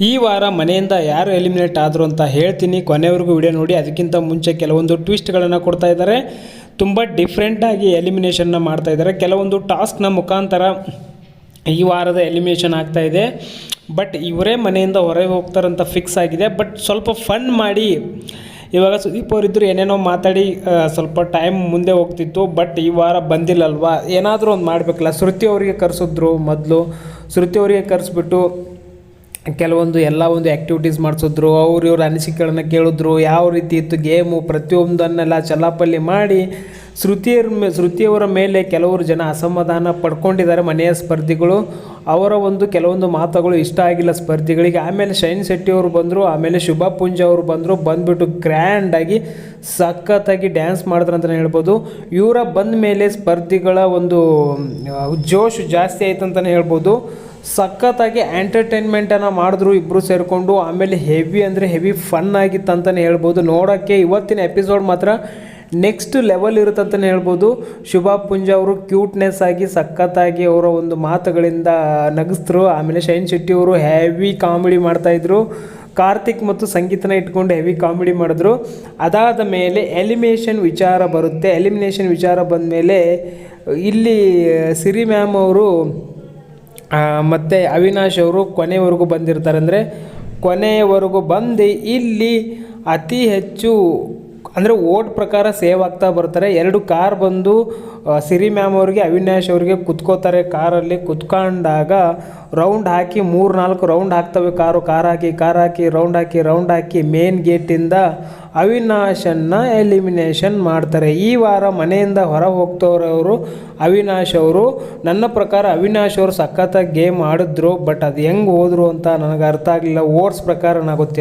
ಈ ವಾರ ಮನೆಯಿಂದ ಯಾರು ಎಲಿಮಿನೇಟ್ ಆದರು ಅಂತ ಹೇಳ್ತೀನಿ, ಕೊನೆವರೆಗೂ ವಿಡಿಯೋ ನೋಡಿ. ಅದಕ್ಕಿಂತ ಮುಂಚೆ ಕೆಲವೊಂದು ಟ್ವಿಸ್ಟ್ಗಳನ್ನು ಕೊಡ್ತಾ ಇದ್ದಾರೆ, ತುಂಬ ಡಿಫ್ರೆಂಟಾಗಿ ಎಲಿಮಿನೇಷನ್ನ ಮಾಡ್ತಾ ಇದ್ದಾರೆ. ಕೆಲವೊಂದು ಟಾಸ್ಕ್ನ ಮುಖಾಂತರ ಈ ವಾರದ ಎಲಿಮಿನೇಷನ್ ಆಗ್ತಾಯಿದೆ. ಬಟ್ ಇವರೇ ಮನೆಯಿಂದ ಹೊರಗೆ ಹೋಗ್ತಾರಂತ ಫಿಕ್ಸ್ ಆಗಿದೆ. ಬಟ್ ಸ್ವಲ್ಪ ಫನ್ ಮಾಡಿ, ಇವಾಗ ಸುದೀಪ್ ಅವರಿದ್ದರು ಏನೇನೋ ಮಾತಾಡಿ ಸ್ವಲ್ಪ ಟೈಮ್ ಮುಂದೆ ಹೋಗ್ತಿತ್ತು. ಬಟ್ ಈ ವಾರ ಬಂದಿಲ್ಲಲ್ವಾ, ಏನಾದರೂ ಒಂದು ಮಾಡಬೇಕಲ್ಲ. ಶ್ರುತಿ ಅವರಿಗೆ ಕರೆಸಿದ್ರು, ಮೊದಲು ಶ್ರುತಿ ಅವರಿಗೆ ಕರೆಸ್ಬಿಟ್ಟು ಕೆಲವೊಂದು ಎಲ್ಲ ಒಂದು ಆ್ಯಕ್ಟಿವಿಟೀಸ್ ಮಾಡಿಸಿದ್ರು. ಇವ್ರ ಅನಿಸಿಕೆಗಳನ್ನು ಕೇಳಿದ್ರು, ಯಾವ ರೀತಿ ಇತ್ತು ಗೇಮು, ಪ್ರತಿಯೊಂದನ್ನೆಲ್ಲ ಚಲಾಪಲ್ಲಿ ಮಾಡಿ ಶ್ರುತಿಯವರ ಮೇಲೆ ಕೆಲವರು ಜನ ಅಸಮಾಧಾನ ಪಡ್ಕೊಂಡಿದ್ದಾರೆ. ಮನೆಯ ಸ್ಪರ್ಧಿಗಳು ಅವರ ಒಂದು ಕೆಲವೊಂದು ಮಾತುಗಳು ಇಷ್ಟ ಆಗಿಲ್ಲ ಸ್ಪರ್ಧಿಗಳಿಗೆ. ಆಮೇಲೆ ಶೈನ್ ಶೆಟ್ಟಿ ಅವರು ಬಂದರು, ಆಮೇಲೆ ಶುಭಾ ಪುಂಜ ಅವರು ಬಂದುಬಿಟ್ಟು ಗ್ರ್ಯಾಂಡಾಗಿ ಸಖತ್ತಾಗಿ ಡ್ಯಾನ್ಸ್ ಮಾಡಿದ್ರು ಅಂತಲೇ ಹೇಳ್ಬೋದು. ಇವರ ಬಂದ ಮೇಲೆ ಸ್ಪರ್ಧಿಗಳ ಒಂದು ಜೋಶ್ ಜಾಸ್ತಿ ಆಯ್ತು ಅಂತಲೇ ಹೇಳ್ಬೋದು. ಸಖತ್ತಾಗಿ ಎಂಟರ್ಟೈನ್ಮೆಂಟನ್ನು ಮಾಡಿದ್ರು ಇಬ್ಬರು ಸೇರಿಕೊಂಡು. ಆಮೇಲೆ ಹೆವಿ ಅಂದರೆ ಹೆವಿ ಫನ್ ಆಗಿತ್ತು ಅಂತಲೇ ಹೇಳ್ಬೋದು. ನೋಡೋಕ್ಕೆ ಇವತ್ತಿನ ಎಪಿಸೋಡ್ ಮಾತ್ರ ನೆಕ್ಸ್ಟ್ ಲೆವೆಲ್ ಇರುತ್ತಂತಲೇ ಹೇಳ್ಬೋದು. ಶುಭಾ ಪುಂಜ ಅವರು ಕ್ಯೂಟ್ನೆಸ್ ಆಗಿ ಸಖತ್ತಾಗಿ ಅವರ ಒಂದು ಮಾತುಗಳಿಂದ ನಗಿಸಿದ್ರು. ಆಮೇಲೆ ಶೈನ್ ಶೆಟ್ಟಿ ಅವರು ಹೆವಿ ಕಾಮಿಡಿ ಮಾಡ್ತಾಯಿದ್ರು. ಕಾರ್ತಿಕ್ ಮತ್ತು ಸಂಗೀತನ ಇಟ್ಕೊಂಡು ಹೆವಿ ಕಾಮಿಡಿ ಮಾಡಿದ್ರು. ಅದಾದ ಮೇಲೆ ಎಲಿಮಿನೇಷನ್ ವಿಚಾರ ಬರುತ್ತೆ. ಎಲಿಮಿನೇಷನ್ ವಿಚಾರ ಬಂದ ಮೇಲೆ ಇಲ್ಲಿ ಸಿರಿ ಮ್ಯಾಮ್ ಅವರು ಮತ್ತು ಅವಿನಾಶ್ ಅವರು ಕೊನೆಯವರೆಗೂ ಬಂದಿರ್ತಾರೆ. ಅಂದರೆ ಕೊನೆಯವರೆಗೂ ಬಂದು ಇಲ್ಲಿ ಅತಿ ಹೆಚ್ಚು ಅಂದರೆ ಓಟ್ ಪ್ರಕಾರ ಸೇವ್ ಆಗ್ತಾ ಬರ್ತಾರೆ. 2 ಕಾರ್ ಬಂದು ಸಿರಿ ಮ್ಯಾಮ್ ಅವರಿಗೆ ಅವಿನಾಶ್ ಅವರಿಗೆ ಕುತ್ಕೋತಾರೆ. ಕಾರಲ್ಲಿ ಕುತ್ಕೊಂಡಾಗ ರೌಂಡ್ ಹಾಕಿ 3-4 ರೌಂಡ್ ಹಾಕ್ತವೆ. ಕಾರ್ ಹಾಕಿ ರೌಂಡ್ ಹಾಕಿ ಮೇನ್ ಗೇಟಿಂದ ಅವಿನಾಶನ್ನು ಎಲಿಮಿನೇಷನ್ ಮಾಡ್ತಾರೆ. ಈ ವಾರ ಮನೆಯಿಂದ ಹೊರ ಹೋಗ್ತವ್ರವರು ಅವಿನಾಶ್ ಅವರು. ನನ್ನ ಪ್ರಕಾರ ಅವಿನಾಶ್ ಅವರು ಸಖತ್ತಾಗಿ ಗೇಮ್ ಆಡಿದ್ರು. ಬಟ್ ಅದು ಹೆಂಗೆ ಹೋದರು ಅಂತ ನನಗೆ ಅರ್ಥ ಆಗಲಿಲ್ಲ. ಓಟ್ಸ್ ಪ್ರಕಾರ ಗೊತ್ತಿಲ್ಲ.